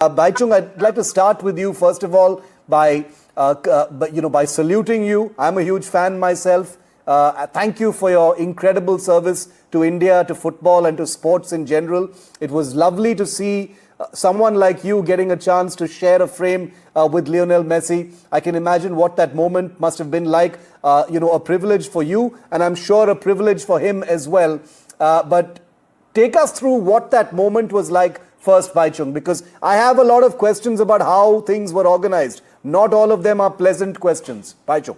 Bhaichung, I'd like to start with you first of all by saluting you. I'm a huge fan myself. Thank you for your incredible service to India, to football, and to sports in general. It was lovely to see someone like you getting a chance to share a frame with Lionel Messi. I can imagine what that moment must have been like. A privilege for you, and I'm sure a privilege for him as well. But take us through what that moment was like first, Bhaichung, because I have a lot of questions about how things were organized. Not all of them are pleasant questions. Bhaichung.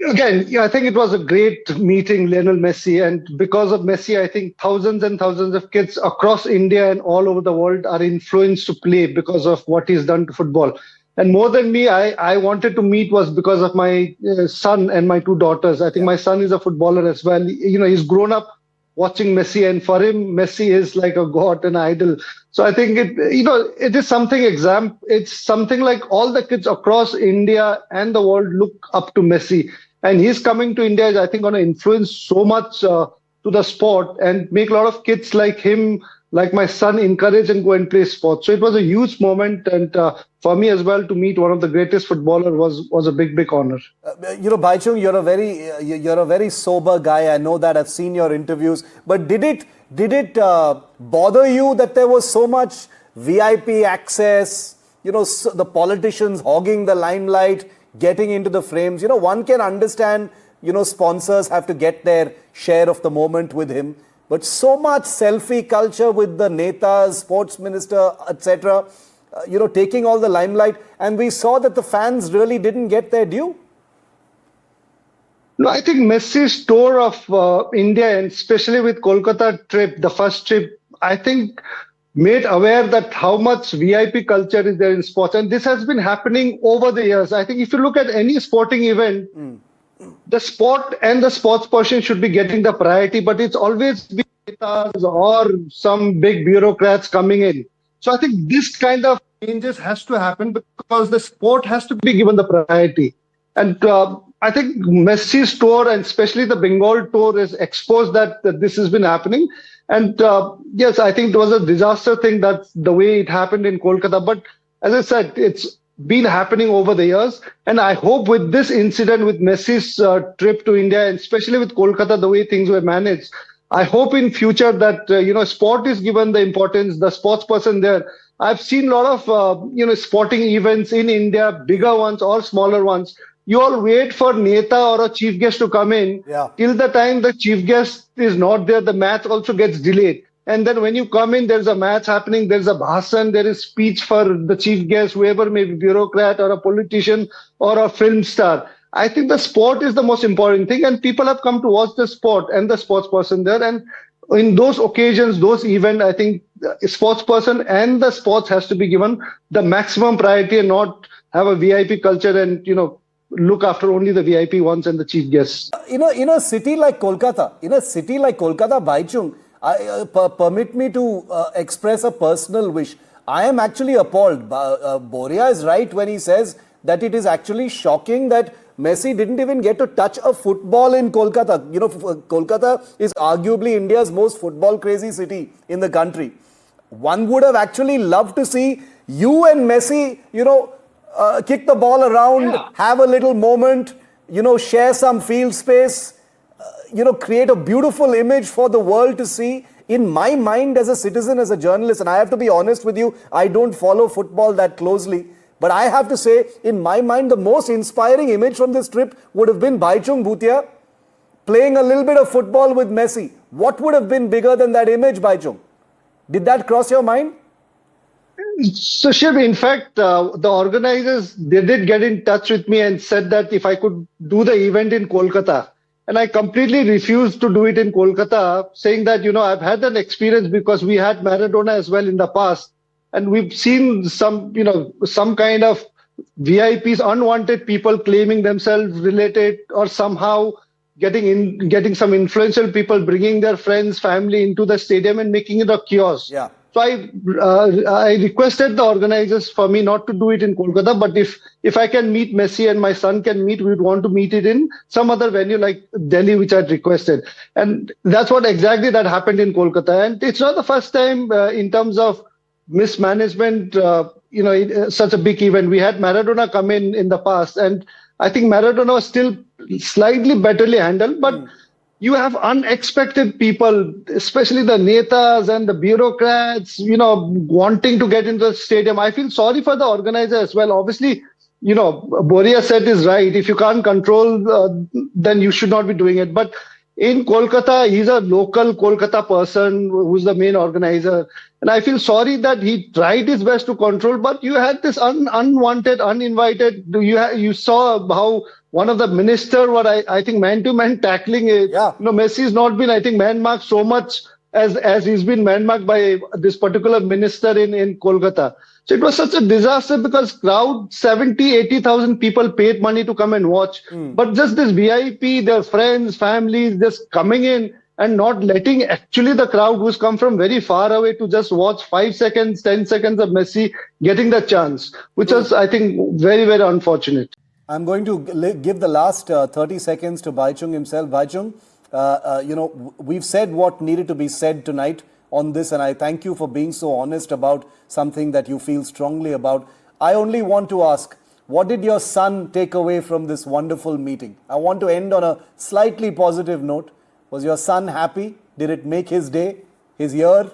Again, I think it was a great meeting Lionel Messi, and because of Messi, I think thousands and thousands of kids across India and all over the world are influenced to play because of what he's done to football. And more than me, I wanted to meet was because of my son and my two daughters. I think my son is a footballer as well. He's grown up watching Messi, and for him, Messi is like a god, an idol. So I think it is something it's something like all the kids across India and the world look up to Messi. And he's coming to India is, I think, going to influence so much to the sport and make a lot of kids like him, like my son, encourage and go and play sports. So it was a huge moment, and for me as well to meet one of the greatest footballers was a big honor. Bhaichung, you're a very sober guy. I know that. I've seen your interviews. But did it bother you that there was so much VIP access? The politicians hogging the limelight, getting into the frames. One can understand. Sponsors have to get their share of the moment with him. But so much selfie culture with the netas, sports minister, etc., taking all the limelight. And we saw that the fans really didn't get their due. No, I think Messi's tour of India, and especially with Kolkata trip, the first trip, I think made aware that how much VIP culture is there in sports. And this has been happening over the years. I think if you look at any sporting event, the sport and the sports person should be getting the priority, but it's always been netas or some big bureaucrats coming in. So I think this kind of changes has to happen because the sport has to be given the priority. And I think Messi's tour and especially the Bengal tour has exposed that this has been happening. And yes, I think it was a disaster thing that's the way it happened in Kolkata. But as I said, it's been happening over the years. And I hope with this incident, with Messi's trip to India, and especially with Kolkata, the way things were managed, I hope in future that, sport is given the importance, the sports person there. I've seen a lot of, sporting events in India, bigger ones or smaller ones. You all wait for Neta or a chief guest to come in. Yeah. Till the time the chief guest is not there, the match also gets delayed. And then when you come in, there's a match happening, there's a bhasan, there is speech for the chief guest, whoever may be bureaucrat or a politician or a film star. I think the sport is the most important thing, and people have come to watch the sport and the sports person there. And in those occasions, those events, I think the sports person and the sports has to be given the maximum priority and not have a VIP culture and, look after only the VIP ones and the chief guests. In a city like Kolkata, Bhaichung, permit me to express a personal wish. I am actually appalled. Boria is right when he says that it is actually shocking that Messi didn't even get to touch a football in Kolkata. Kolkata is arguably India's most football crazy city in the country. One would have actually loved to see you and Messi, kick the ball around, have a little moment, share some field space, create a beautiful image for the world to see. In my mind as a citizen, as a journalist, and I have to be honest with you, I don't follow football that closely. But I have to say, in my mind, the most inspiring image from this trip would have been Bhaichung Bhutia playing a little bit of football with Messi. What would have been bigger than that image, Bhaichung? Did that cross your mind? So, Shiv, in fact, the organizers, they did get in touch with me and said that if I could do the event in Kolkata. And I completely refused to do it in Kolkata, saying that, I've had an experience because we had Maradona as well in the past. And we've seen some kind of VIPs, unwanted people claiming themselves related or somehow getting some influential people, bringing their friends, family into the stadium and making it a chaos. Yeah. So I requested the organizers for me not to do it in Kolkata, but if I can meet Messi and my son can meet, we would want to meet it in some other venue like Delhi, which I'd requested. And that's what exactly that happened in Kolkata. And it's not the first time in terms of mismanagement, such a big event. We had Maradona come in the past, and I think Maradona was still slightly betterly handled, but you have unexpected people, especially the netas and the bureaucrats, wanting to get into the stadium. I feel sorry for the organizer as well. Obviously, Boria said is right. If you can't control, then you should not be doing it. But in Kolkata, he's a local Kolkata person who's the main organizer. And I feel sorry that he tried his best to control, but you had this unwanted, uninvited. You saw how one of the minister were, I think, man-to-man tackling it. Yeah. Messi's not been, I think, man-marked so much as he's been man-marked by this particular minister in Kolkata. So it was such a disaster because crowd, 70, 80,000 people paid money to come and watch. But just this VIP, their friends, families, just coming in and not letting actually the crowd who's come from very far away to just watch 5 seconds, 10 seconds of Messi getting the chance, which was, I think, very, very unfortunate. I'm going to give the last 30 seconds to Bhaichung himself. Bhaichung, we've said what needed to be said tonight on this, and I thank you for being so honest about something that you feel strongly about. I only want to ask, what did your son take away from this wonderful meeting? I want to end on a slightly positive note. Was your son happy? Did it make his day, his year?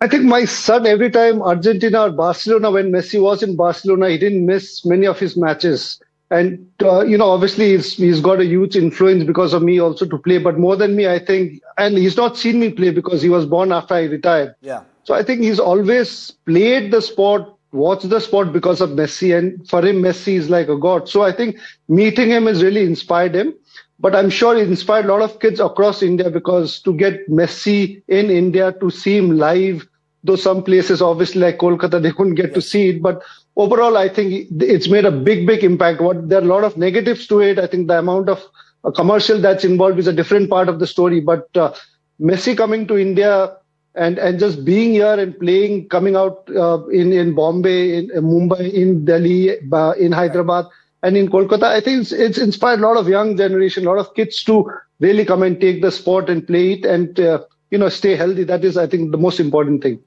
I think my son, every time Argentina or Barcelona, when Messi was in Barcelona, he didn't miss many of his matches. And, obviously he's got a huge influence because of me also to play. But more than me, I think, and he's not seen me play because he was born after I retired. Yeah. So I think he's always played the sport, watched the sport because of Messi. And for him, Messi is like a god. So I think meeting him has really inspired him. But I'm sure it inspired a lot of kids across India because to get Messi in India, to see him live, though some places, obviously like Kolkata, they couldn't get to see it. But overall, I think it's made a big, big impact. There are a lot of negatives to it. I think the amount of commercial that's involved is a different part of the story. But Messi coming to India and just being here and playing, coming out in Bombay, in Mumbai, in Delhi, in Hyderabad, and in Kolkata, I think it's inspired a lot of young generation, a lot of kids to really come and take the sport and play it and, stay healthy. That is, I think, the most important thing.